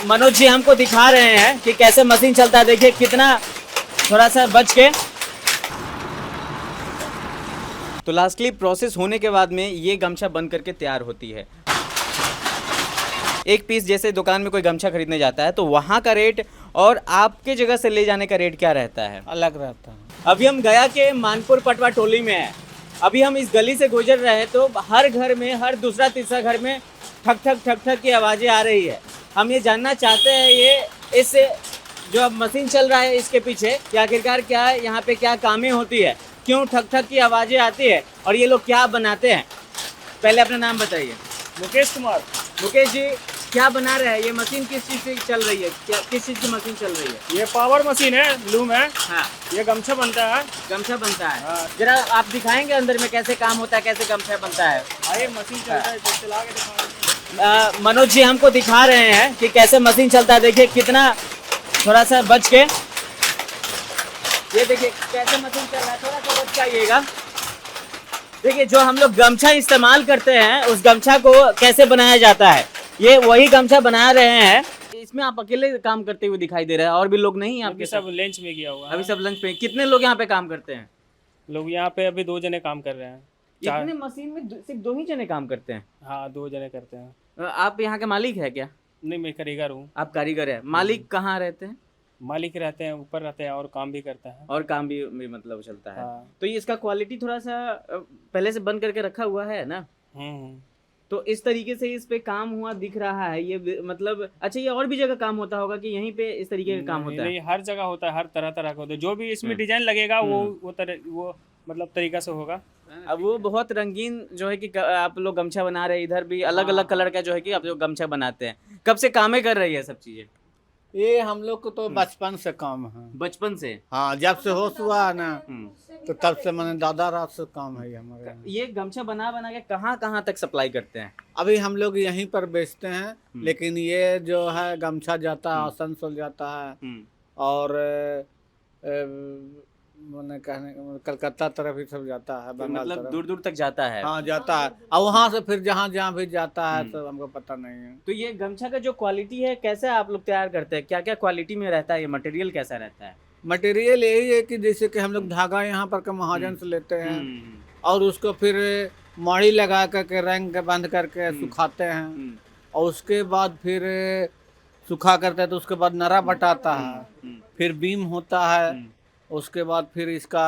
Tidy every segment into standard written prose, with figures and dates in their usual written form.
मनोज जी हमको दिखा रहे हैं कि कैसे मशीन चलता है। देखिए कितना, थोड़ा सा बच के। तो लास्टली प्रोसेस होने के बाद में ये गमछा बन करके तैयार होती है। एक पीस जैसे दुकान में कोई गमछा खरीदने जाता है तो वहाँ का रेट और आपके जगह से ले जाने का रेट क्या रहता है? अलग रहता है। अभी हम गया के मानपुर पटवा टोली में है। अभी हम इस गली से गुजर रहे हैं तो हर घर में, हर दूसरा तीसरा घर में ठक ठक ठक ठक की आवाज़ें आ रही है। हम ये जानना चाहते हैं ये इस जो अब मशीन चल रहा है इसके पीछे कि आखिरकार क्या है, यहाँ पे क्या कामें होती है, क्यों ठक ठक की आवाज़ें आती है और ये लोग क्या बनाते हैं। पहले अपना नाम बताइए। मुकेश कुमार। मुकेश जी, क्या बना रहे हैं? ये मशीन किस चीज़ की चल रही है? क्या किस चीज़ की मशीन चल रही है? ये पावर मशीन है, लूम है। हाँ, ये गमछा बनता है। गमछा बनता है। हाँ। जरा आप दिखाएंगे अंदर में कैसे काम होता है, कैसे गमछा बनता है? आइए, मशीन चलता है, तो चला के दिखाएंगे। मनोज जी हमको दिखा रहे हैं कि कैसे मशीन चलता है। देखिए कितना, थोड़ा सा बच के। ये देखिए कैसे मशीन चल रहा है, थोड़ा सा बच जाइएगा। देखिए जो हम लोग गमछा इस्तेमाल करते हैं उस गमछा को कैसे बनाया जाता है, ये वही गमछा बना रहे हैं। इसमें आप अकेले काम करते हुए दिखाई दे रहे हैं, और भी लोग नहीं हैं आपके अभी साथ? सब लंच में गया हुआ है। अभी सब लंच पे। कितने लोग यहाँ पे काम करते हैं? लोग यहाँ पे अभी 2 जने काम कर रहे हैं। इतने मशीन में सिर्फ 2 ही जने काम करते हैं? हाँ, 2 जने करते हैं। आप यहाँ के मालिक है क्या? नहीं, मैं कारीगर हूँ। आप कारीगर है। मालिक कहाँ रहते हैं? मालिक रहते हैं ऊपर, रहते हैं और काम भी करता है। और काम भी मतलब चलता है। हाँ। तो ये इसका क्वालिटी थोड़ा सा पहले से बन करके रखा हुआ है ना, हम्म। तो इस तरीके से इस पे काम हुआ दिख रहा है। ये मतलब अच्छा, ये और भी जगह काम होता होगा कि यहीं पे इस तरीके का काम होता है? नहीं, हर जगह होता है, हर तरह तरह का होता है। जो भी इसमें डिजाइन लगेगा वो मतलब तरीका से होगा। अब वो बहुत रंगीन जो है कि आप लोग गमछा बना रहे हैं, इधर भी अलग अलग कलर का जो है कि आप लोग गमछा बनाते हैं। कब से कामें कर रही है सब चीजें? ये हम लोग को तो बचपन से काम है। बचपन से? हाँ, जब से होश हुआ है ना, तो तब से मैंने दादा रात से काम है ये हमारे यहाँ। ये गमछा बना बना के कहाँ कहाँ तक सप्लाई करते हैं? अभी हम लोग यहीं पर बेचते हैं, लेकिन ये जो है गमछा जाता है आसनसोल जाता है और मैंने कहने कलकत्ता तरफ ही सब जाता है, बंगाल मतलब तरफ। दूर दूर तक जाता है? हाँ, जाता है। और वहाँ से फिर जहाँ जहाँ भी जाता है तो हमको पता नहीं है। तो ये गमछा का जो क्वालिटी है कैसे आप लोग तैयार करते हैं? क्या क्या क्वालिटी में रहता है? ये मटेरियल कैसा रहता है? मटेरियल यही है कि जैसे कि हम लोग धागा यहाँ पर के महाजन से लेते हैं और उसको फिर माड़ी लगा करके रंग के बंद करके सुखाते हैं और उसके बाद फिर सुखा करते हैं तो उसके बाद नरा बटाता है, फिर बीम होता है। उसके बाद फिर इसका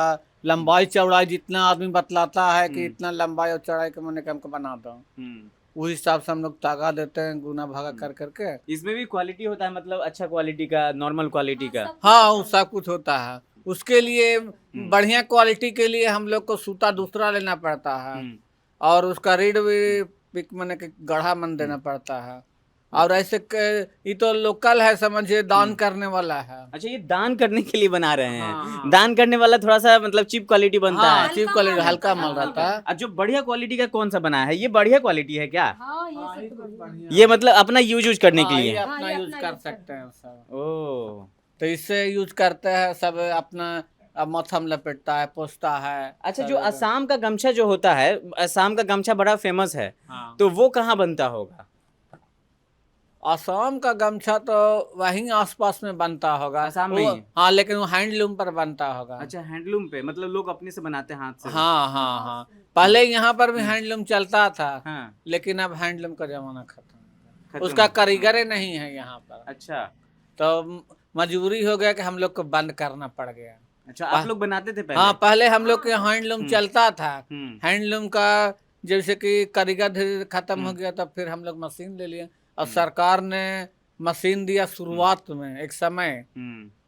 लंबाई चौड़ाई जितना आदमी बतलाता है कि इतना लंबाई और चौड़ाई के मैंने कम बना दो, उस हिसाब से हम लोग तागा देते हैं गुना भागा कर करके। इसमें भी क्वालिटी होता है, मतलब अच्छा क्वालिटी का, नॉर्मल क्वालिटी का? हाँ, वो सब कुछ होता है। उसके लिए बढ़िया क्वालिटी के लिए हम लोग को सूता दूसरा लेना पड़ता है और उसका रीड भी पिक मैंने गढ़ा मन देना पड़ता है। और ऐसे ये तो लोकल है, समझिए दान करने वाला है। अच्छा, ये दान करने के लिए बना रहे हैं? दान करने वाला थोड़ा सा मतलब चीप क्वालिटी बनता है? चीप क्वालिटी, हल्का माल रहता है। और जो बढ़िया क्वालिटी का कौन सा बना है? ये बढ़िया क्वालिटी है क्या? ये ये मतलब अपना यूज करने के लिए? अपना यूज कर सकते हैं सब। ओ, तो इससे यूज करते हैं सब, अपना मथम लपेटता है, पोसता है। अच्छा, जो असम का गमछा जो होता है, असम का गमछा बड़ा फेमस है, हाँ। तो वो कहाँ बनता होगा? असम का गमछा तो वहीं आसपास में बनता होगा, असम में ही? हाँ, लेकिन वो हैंडलूम पर बनता होगा। अच्छा, हैंडलूम पे, मतलब लोग अपने से बनाते हैं हाथ से? हाँ हाँ हाँ, पहले यहाँ पर भी हैंडलूम चलता था। हाँ। लेकिन अब हैंडलूम का जमाना खत्म, खत्म उसका हो गया। कारीगर नहीं है यहाँ पर। अच्छा तो मजबूरी हो गया कि हम लोग को बंद करना पड़ गया। अच्छा, आप लोग बनाते थे पहले? हाँ, पहले हम लोग के हैंडलूम चलता था। हम्म। हैंडलूम का जैसे कि कारीगर धीरे धीरे खत्म हो गया, तब फिर हम लोग मशीन ले लिए और सरकार ने मशीन दिया शुरुआत में एक समय।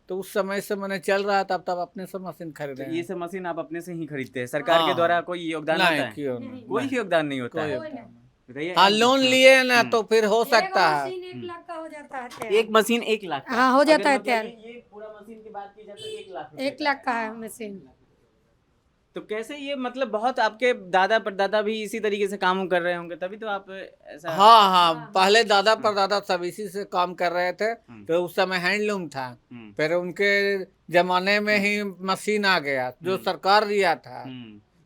तो उस समय से मैंने चल रहा था, तब अपने से मशीन खरीदे तो ये सब मशीन आप अपने से ही खरीदते हैं? सरकार के द्वारा कोई योगदान होता है? क्यों नहीं, कोई योगदान नहीं होता है? बताइए। हाँ, लोन लिए ना तो फिर हो सकता है। 1 लाख का हो जाता है तैयार। एक मशीन 1 लाख का? हाँ, हो जाता अगर है मतलब तैयार। ये पूरा मशीन की बात की जाए तो 1 लाख रुपए 1 लाख का है मशीन। तो कैसे ये, मतलब बहुत आपके दादा परदादा भी इसी तरीके से काम कर रहे होंगे, तभी तो आप ऐसा? हाँ हाँ, पहले दादा परदादा सब इसी से काम कर रहे थे। तो उस समय हैंडलूम था, फिर उनके जमाने में ही मशीन आ गया जो सरकार दिया था।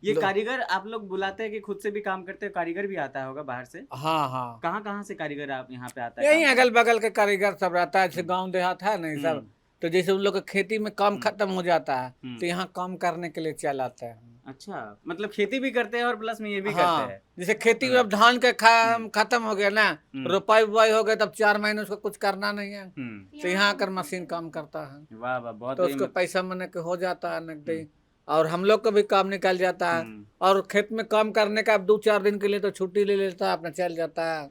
ये कारीगर आप लोग बुलाते हैं कि खुद से भी काम करते हैं? कारीगर भी आता होगा बाहर से? हाँ हाँ, कहाँ कहाँ से कारीगर आप यहाँ पे आता है यही काम अगल बगल के कारीगर सब रहता है, जैसे गांव देहात है ना ये सब, तो जैसे उन लोग का खेती में काम खत्म हो जाता है तो यहाँ काम करने के लिए चल आते हैं। अच्छा, मतलब खेती भी करते हैं और प्लस में ये भी हाँ, करते हैं। जैसे खेती में अब धान के खत्म हो गया ना, रोपाई बुआई हो गया, तब 4 महीने उसको कुछ करना नहीं है, तो यहाँ आकर मशीन काम करता है, वाह वाह, बहुत तो ही उसको पैसा मने के हो जाता है नकदी, और हम लोग का भी काम निकल जाता है। और खेत में काम करने का अब 2-4 दिन के लिए तो छुट्टी ले लेता है, अपना चल जाता है,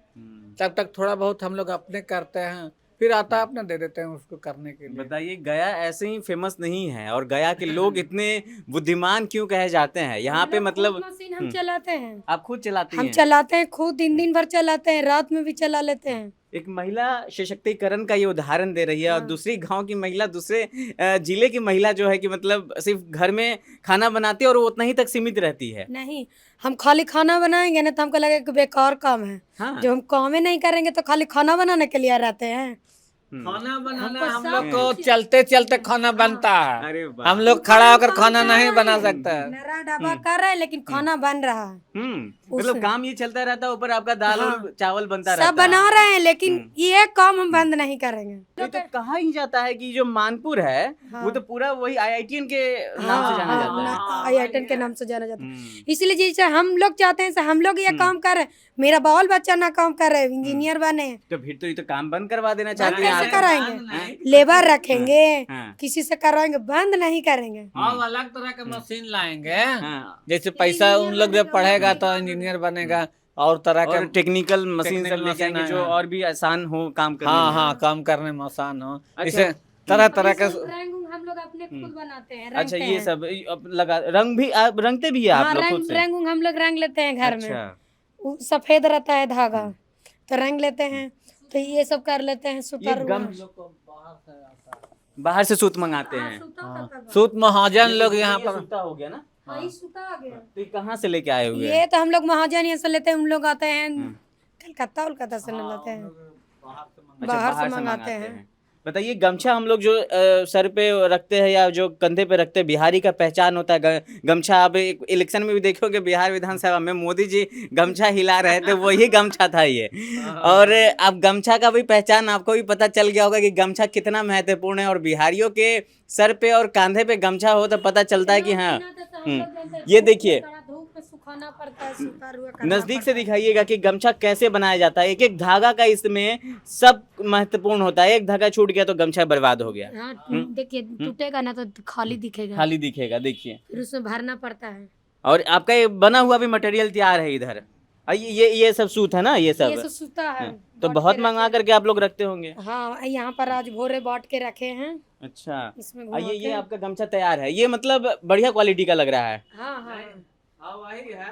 तब तक थोड़ा बहुत हम लोग अपने करते हैं, फिर आता है अपना दे देते हैं उसको करने के लिए। बताइए, गया ऐसे ही फेमस नहीं है और गया के लोग इतने बुद्धिमान क्यों कहे जाते हैं? यहाँ पे मतलब मशीन हम चलाते हैं, आप खुद चलाती हम हैं? चलाते हैं खुद, दिन भर चलाते हैं, रात में भी चला लेते हैं। एक महिला सशक्तिकरण का ये उदाहरण दे रही है और दूसरी गांव की महिला, दूसरे जिले की महिला जो है कि मतलब सिर्फ घर में खाना बनाती है और वो उतना ही तक सीमित रहती है। नहीं, हम खाली खाना बनाएंगे ना तो हमको लगेगा कि बेकार काम है। हाँ। जो हम काम ही नहीं करेंगे तो खाली खाना बनाने के लिए रहते हैं। खाना बनाना हमको हम सब लोग को चलते चलते खाना बनता है, अरे वाह। हम लोग खड़ा होकर खाना नहीं बना सकते हैं। मेरा डब्बा कर रहा है लेकिन खाना बन रहा है। मतलब काम ये चलता रहता है, ऊपर आपका दाल और चावल बनता रहता सब बना रहे हैं लेकिन ये काम हम बंद नहीं करेंगे। ये तो कहा ही जाता है कि जो मानपुर है वो तो पूरा वही IITN के नाम से जाना जाता है। IITN के नाम से जाना जाता है, इसलिए जैसे हम लोग चाहते हैं हम लोग ये काम कर रहे हैं, मेरा बाल बच्चा ना काम कर रहे हैं, इंजीनियर बने, तो फिर तो ये तो काम बंद करवा देना बंद चाहते हैं कैसे आप। कराएंगे? लेबर रखेंगे, हाँ। किसी से करवाएंगे, बंद नहीं करेंगे। और अलग तरह के मशीन लाएंगे, हाँ। जैसे पैसा उन लोग जब पढ़ेगा तो इंजीनियर बनेगा, और तरह के और टेक्निकल मशीन सब टेक्निकल लेके आएंगे मशीन जो है। और भी आसान हो काम करने हाँ में। हाँ, काम करने में आसान हो, अच्छा। जैसे तरह तरह के। रंग हम लोग अपने खुद बनाते हैं, अच्छा, रंगते ये हैं। सब लगा रंग भी आप रंगते भी है आप हाँ, लोग खुद से? रंग हम लोग रंग लेते हैं घर में। अच्छा। वो सफेद रहता है धागा तो रंग लेते हैं, तो ये सब कर लेते हैं। ये सुतर गम बाहर से सूत मंगाते हैं? सूत महाजन लोग यहाँ ये पर। सूता हो गया ना? सूता आ गया। तो ये कहाँ से लेके आए हुए हैं? ये तो हम लोग महाजन यहाँ से लेते हैं, उन लोग आते हैं कलकत्ता से लेते हैं, अच्छा, बाहर से मंगाते हैं। बताइए, गमछा हम लोग जो सर पे रखते हैं या जो कंधे पे रखते हैं, बिहारी का पहचान होता है गमछा। आप इलेक्शन में भी देखोगे बिहार विधानसभा में मोदी जी गमछा हिला रहे थे, वही गमछा था ये। और अब गमछा का भी पहचान आपको भी पता चल गया होगा कि गमछा कितना महत्वपूर्ण है, और बिहारियों के सर पे और कंधे पे गमछा हो तो पता चलता है कि हाँ। ये देखिए, धूप में सुखाना पड़ता है, सूखा रुआ करना नजदीक से दिखाइएगा कि गमछा कैसे बनाया जाता है। एक एक धागा का इसमें सब महत्वपूर्ण होता है, एक धागा छूट गया तो गमछा बर्बाद हो गया। हाँ, देखिए टूटेगा ना तो खाली दिखेगा, खाली दिखेगा, देखिए। फिर उसमें भरना पड़ता है। और आपका ये बना हुआ भी मटेरियल तैयार है इधर। ये सब सूत है ना, ये ये सब सब सूता है। तो बहुत मंगा करके आप लोग रखते होंगे। हाँ, यहाँ पर आज भोरे बांट के रखे हैं, अच्छा, इसमें ये आपका गमछा तैयार है, ये मतलब बढ़िया क्वालिटी का लग रहा है। हाँ हाँ,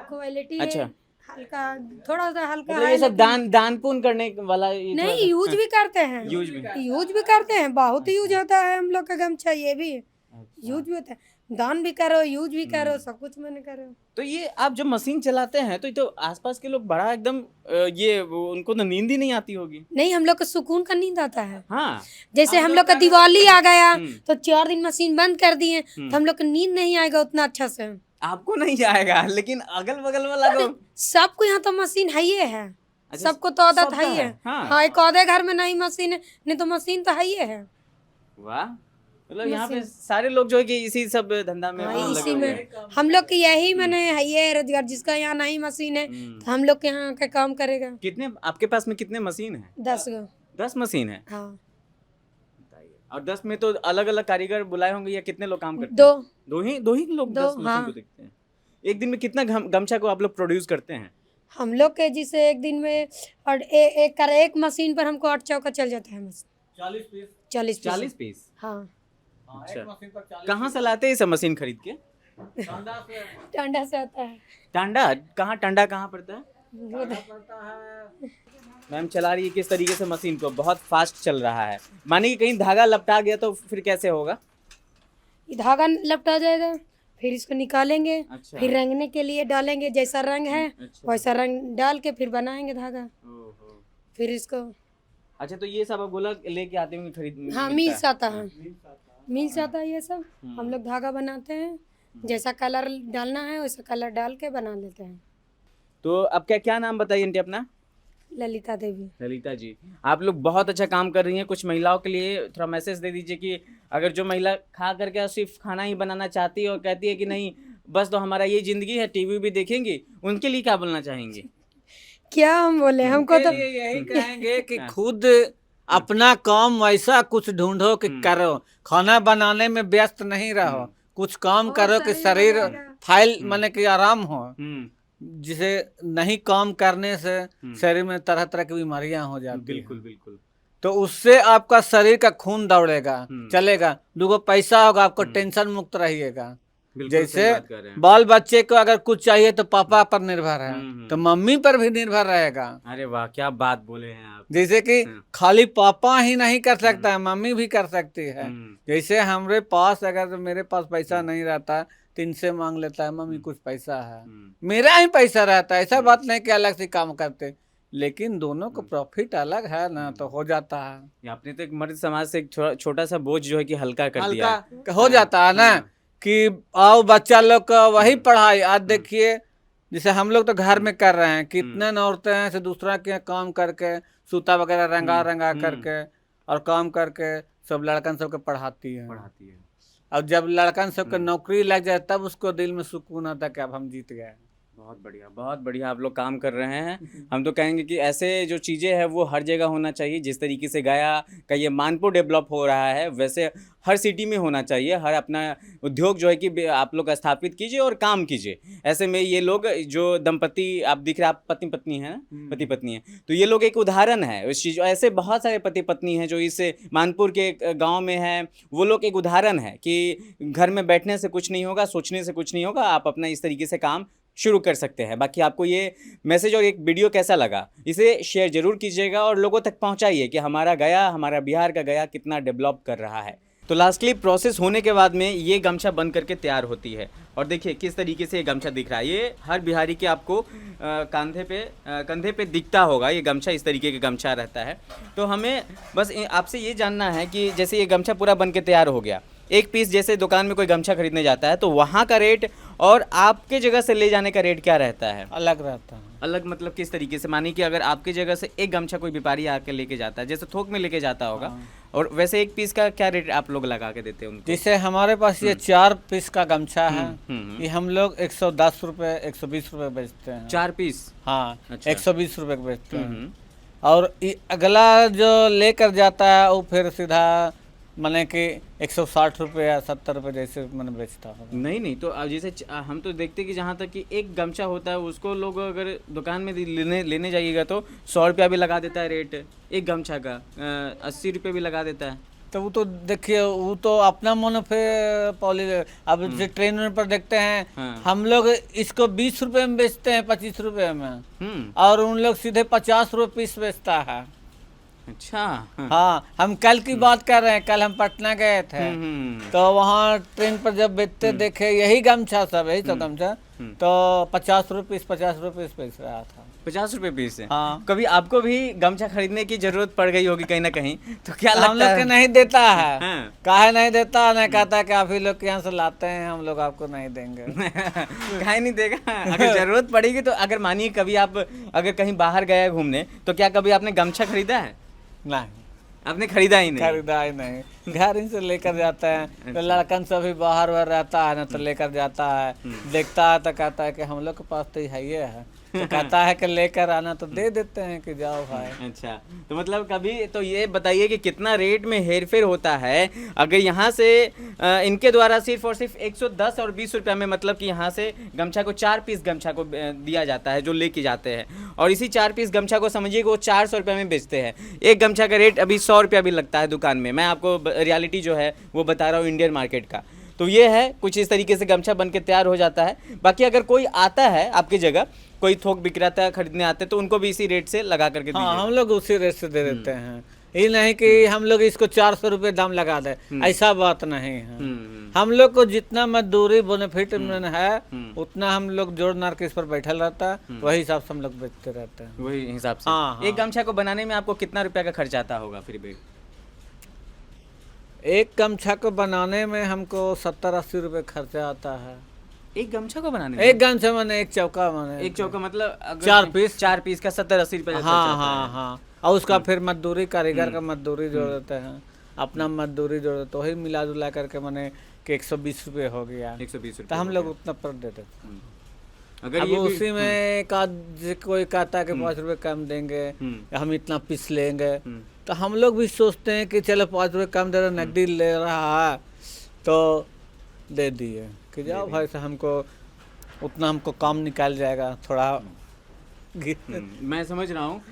क्वालिटी अच्छा। हल्का, थोड़ा सा हल्का मतलब है ये सब लेकिन- दान पुण्य करने वाला ये थोड़ा नहीं, सा- यूज भी करते हैं, यूज भी। यूज भी करते हैं, बहुत यूज होता है हम लोग का गमछा, ये भी यूज भी होता है, दान भी करो, यूज भी करो, सब कुछ मैंने करो। तो ये आप जब मशीन चलाते हैं तो ये तो आसपास के लोग बड़ा एकदम उनको तो नींद ही नहीं आती होगी। नहीं, हम लोग को सुकून का नींद आता है। हाँ, जैसे हम लोग का दिवाली आ गया तो 4 दिन मशीन बंद कर दिए, तो हम लोग को नींद नहीं आएगा उतना अच्छा से। आपको नहीं जाएगा, लेकिन अगल बगल वाला को सबको यहाँ तो मशीन है ही है, अच्छा, सबको तो आदत सबका है ही है। हाँ। हाँ, एक आधे घर में नहीं मशीन है, नहीं तो मशीन तो है ही है। वाह, मतलब यहाँ पे सारे लोग जो है कि इसी सब धंधा में हाँ, लगे इसी हुए में हैं। हम लोग की यही मैंने है ये रोजगार, जिसका यहाँ नहीं मशीन है तो हम लोग के यहाँ का काम करेगा। कितने आपके पास में कितने मशीन है? 10 गो। 10 मशीन है। हाँ, और 10 में तो अलग अलग कारीगर बुलाए होंगे, या कितने लोग काम करते 2। हैं? दो ही लोग 10 मशीन हाँ। को देखते हैं। एक दिन में कितना गमछा को आप लोग प्रोड्यूस करते हैं? हम लोग के जिसे एक दिन में और एक मशीन पर हमको 8 चौका चल जाता है मशीन। 40 पीस। 40 पीस। 40 पीस। हाँ, अच्छा, कहाँ से लाते हैं ये सब मशीन खरीद के? टांडा से आता है। टांडा कहाँ पड़ता है? मैम चला रही है किस तरीके से मशीन को, बहुत फास्ट चल रहा है। माने कि कहीं धागा लपटा गया तो फिर कैसे होगा? ये धागा लपटा जाएगा, फिर इसको निकालेंगे, अच्छा। फिर रंगने के लिए डालेंगे, जैसा रंग है अच्छा। वैसा रंग डाल के फिर बनाएंगे धागा, ओहो। फिर इसको। अच्छा, तो ये सब आप बोला लेके आते होंगे खरीद? हाँ, मिल जाता है, मिल जाता है ये सब। हम लोग धागा बनाते हैं, जैसा कलर डालना है वैसा कलर डाल के बना लेते हैं। तो अब क्या क्या नाम बताइए आंटी अपना? ललिता देवी। ललिता जी, आप लोग बहुत अच्छा काम कर रही हैं। कुछ महिलाओं के लिए थोड़ा मैसेज दे दीजिए कि अगर जो महिला खा करके सिर्फ खाना ही बनाना चाहती है और कहती है कि नहीं बस तो हमारा ये जिंदगी है, टीवी भी देखेंगी, उनके लिए क्या बोलना चाहेंगे? क्या हम बोले, हमको तो ये यही कहेंगे कि खुद अपना काम वैसा कुछ ढूंढो कि करो, खाना बनाने में व्यस्त नहीं रहो, कुछ काम करो कि शरीर फाइल माने कि आराम हो, जिसे नहीं काम करने से शरीर में तरह तरह की बीमारियां हो जाती हैं। बिल्कुल बिल्कुल। तो उससे आपका शरीर का खून दौड़ेगा, चलेगा, दुगो पैसा होगा, आपको टेंशन मुक्त रहिएगा। जैसे बाल बच्चे को अगर कुछ चाहिए तो पापा पर निर्भर है, तो मम्मी पर भी निर्भर रहेगा। अरे वाह क्या बात बोले हैं आप। जैसे कि खाली पापा ही नहीं कर सकता है, मम्मी भी कर सकती है। जैसे हमारे पास अगर मेरे पास पैसा नहीं रहता तो इनसे मांग लेता है, मम्मी कुछ पैसा है, मेरा ही पैसा रहता है। ऐसा बात नहीं कि अलग से काम करते, लेकिन दोनों को प्रॉफिट अलग है ना, तो हो जाता है। आपने तो एक मर्द समाज से एक छोटा सा बोझ जो है कि हल्का कर दिया। हल्का हो जाता है ना कि आओ बच्चा लोग का वही पढ़ाई। आज देखिए जैसे हम लोग तो घर में कर रहे हैं, कितने औरतें हैं से दूसरा के काम करके सूता वगैरह रंगा करके और काम करके सब लड़कन सबके पढ़ाती है। और जब लड़कन सबके नौकरी लग जाए तब उसको दिल में सुकून आता है कि अब हम जीत गए। बहुत बढ़िया आप लोग काम कर रहे हैं। हम तो कहेंगे कि ऐसे जो चीज़ें हैं वो हर जगह होना चाहिए। जिस तरीके से गया का ये मानपुर डेवलप हो रहा है वैसे हर सिटी में होना चाहिए। हर अपना उद्योग जो है कि आप लोग स्थापित कीजिए और काम कीजिए। ऐसे में ये लोग जो दंपति आप दिख रहे, आप पति पत्नी है ना, पति पत्नी है, तो ये लोग एक उदाहरण है उस चीज़। ऐसे बहुत सारे पति पत्नी हैं जो इस मानपुर के गाँव में हैं, वो लोग एक उदाहरण है कि घर में बैठने से कुछ नहीं होगा, सोचने से कुछ नहीं होगा, आप अपना इस तरीके से काम शुरू कर सकते हैं। बाकी आपको ये मैसेज और एक वीडियो कैसा लगा इसे शेयर जरूर कीजिएगा और लोगों तक पहुंचाइए कि हमारा गया, हमारा बिहार का गया कितना डेवलप कर रहा है। तो लास्टली प्रोसेस होने के बाद में ये गमछा बन करके तैयार होती है और देखिए किस तरीके से ये गमछा दिख रहा है। ये हर बिहारी के आपको कंधे पे दिखता होगा। ये गमछा इस तरीके का गमछा रहता है। तो हमें बस आपसे ये जानना है कि जैसे ये गमछा पूरा बन के तैयार हो गया, एक पीस जैसे दुकान में कोई गमछा खरीदने जाता है तो वहाँ का रेट और आपके जगह से ले जाने का रेट क्या रहता है? अलग रहता है। अलग मतलब किस तरीके से? मानिए कि अगर आपकी जगह से एक गमछा कोई व्यापारी आके लेके जाता है, जैसे थोक में लेके जाता होगा, और वैसे एक पीस का क्या रेट आप लोग लगा के देते हैं उनको? जैसे हमारे पास ये 4 पीस का गमछा है, ये हम लोग 110 रुपये 120 रुपये बेचते हैं। 4 पीस? हाँ, अच्छा। 120 रुपये बेचते हैं। और अगला जो लेकर जाता है वो फिर सीधा माने कि 160 रुपये या 70 रुपये जैसे मैंने बेचता हूँ। नहीं तो अब जैसे हम तो देखते कि जहाँ तक कि एक गमछा होता है उसको लोग अगर दुकान में लेने जाइएगा तो 100 रुपया भी लगा देता है रेट एक गमछा का, 80 रुपये भी लगा देता है। तो वो तो देखिए वो तो अपना मोनोपॉली। अब जैसे ट्रेन पर देखते हैं हम लोग इसको 20 रुपये में बेचते हैं, 25 रुपये में, और उन लोग सीधे 50 रुपये पीस बेचता है। अच्छा। हाँ, हम कल की बात कर रहे हैं, कल हम पटना गए थे तो वहाँ ट्रेन पर जब बेचते देखे यही गमछा सब, यही सब गमछा, तो 50 रुपये बेच रहा था। 50 रुपये पीस है। हाँ। कभी आपको भी गमछा खरीदने की जरूरत पड़ गई होगी कहीं ना कहीं, तो क्या लगता है? हम लोग के नहीं देता है। काहे नहीं देता? नहीं कहता है कि आप ही लोग के यहाँ से लाते हैं, हम लोग आपको नहीं देंगे। काहे नहीं देगा? अगर जरूरत पड़ेगी तो अगर मानिए कभी आप अगर कहीं बाहर गए घूमने तो क्या कभी आपने गमछा खरीदा है? नहीं, आपने खरीदा ही नहीं? खरीदा ही नहीं, घर ही से लेकर जाते हैं। तो लड़कन से भी बाहर रहता है ना तो लेकर जाता है, देखता है तो कहता है कि हम लोग के पास तो ये है, तो कहता है कि लेकर आना, तो दे देते हैं कि जाओ भाई। अच्छा, तो मतलब कभी तो ये बताइए कि कितना रेट में हेरफेर होता है अगर यहाँ से इनके द्वारा सिर्फ और सिर्फ 110 और 20 रुपये में, मतलब कि यहाँ से गमछा को 4 पीस गमछा को दिया जाता है जो लेके जाते हैं, और इसी 4 पीस गमछा को समझिए कि वो 400 रुपये में बेचते हैं। एक गमछा का रेट अभी 100 रुपया भी लगता है दुकान में। मैं आपको रियलिटी जो है वो बता रहा हूँ इंडियन मार्केट का। तो ये है कुछ इस तरीके से गमछा बन के तैयार हो जाता है। बाकी अगर कोई आता है आपकी जगह, कोई थोक विक्रेता खरीदने आते हैं तो उनको भी इसी रेट से लगा करके हाँ, हम लोग उसी रेट से दे देते हैं। ये नहीं कि हम लोग इसको 400 रुपये दाम लगा दे, ऐसा बात नहीं है। हम लोग को जितना मजदूरी बेनिफिट में है उतना हम लोग जोड़ नार के इस पर बैठल रहता है, वही हिसाब से हम लोग बेचते रहते हैं। वही हिसाब से। हाँ। एक गमछा को बनाने में आपको कितना रुपया का खर्च आता होगा फिर भी? एक गमछा को बनाने में हमको 70-80 रुपए खर्चा आता है। एक गमछा को बनाने में? एक गमछा माने एक चौका माने एक चौका मतलब अगर 4 पीस का 70-80 रुपए हाँ हाँ हाँ। और उसका फिर मजदूरी, कारीगर का मजदूरी जोड़ देते हैं, अपना मजदूरी जोड़ देते, वही मिला जुला करके मैंने कि 120 रुपए हो गया। 120 तो हम लोग उतना पर देते। अगर अब ये भी- उसी में एक आध कोई कहता है कि 5 रुपए कम देंगे, हम इतना पीस लेंगे, तो हम लोग भी सोचते हैं कि चलो 5 रुपए कम दे रहा, नकदी ले रहा है तो दे दिए कि जाओ भाई से हमको उतना हमको काम निकाल जाएगा थोड़ा। मैं समझ रहा हूँ